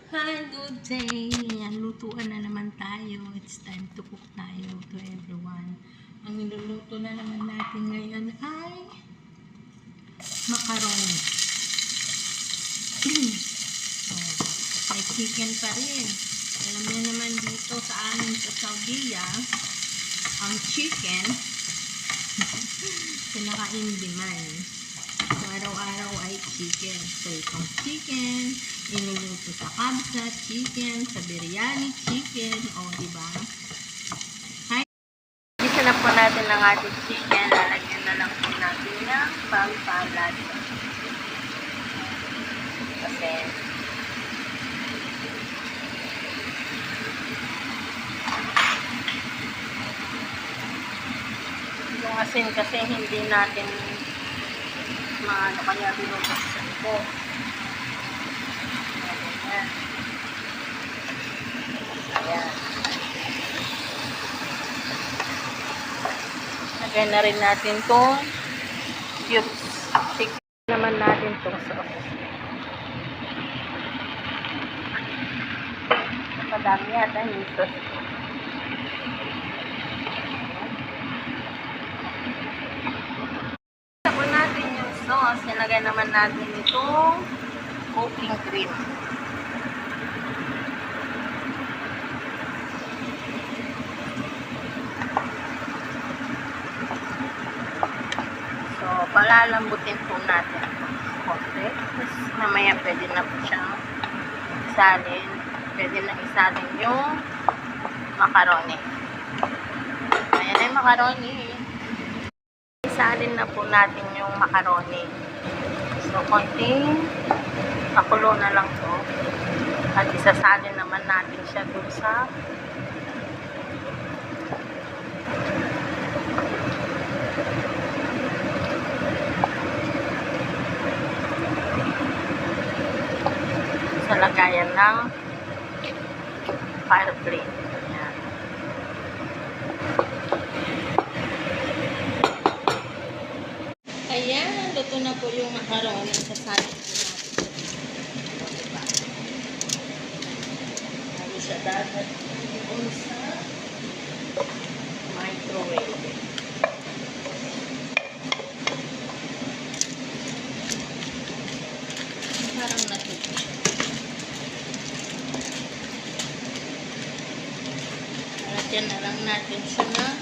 Hi, good day! Ayan, lutuan na naman tayo. It's time to cook tayo to everyone. Ang niluluto na naman natin ngayon ay macaroni. May chicken pa rin. Alam niyo naman dito sa amin sa Saudi, ang chicken pinaka-in-demand. So, araw-araw ay chicken. So, itong chicken, inuluto sa kabsa, chicken, sa biryani, chicken, o, diba? Hi! Gisa na po natin ang ating chicken. Lalagyan na lang po natin ng pampalad. Kasi, yung asin kasi hindi natin maano kaya binubuksan ko. Ayan. Ayan. Lagay na rin natin itong cubes. Chicken naman natin itong sauce. Madami yata yung sauce. Tapos natin yung sauce. Nilagay naman natin itong cooking cream. So, palalambutin po natin konti. Tapos, mamaya pwede na po siyang isalin. Pwede na isalin yung macaroni. Ayan yung macaroni. Isalin na po natin yung macaroni. So, konting pakulo na lang to. At isasalin naman natin siya dun sa lagayan ng fireplace. Ayan. Ayan, luto na po yung macaroni. Sasalin po natin. Diba? Lalo siya dapat doon sa microwave. Parang natuto siya. Lagyan na lang natin siya ng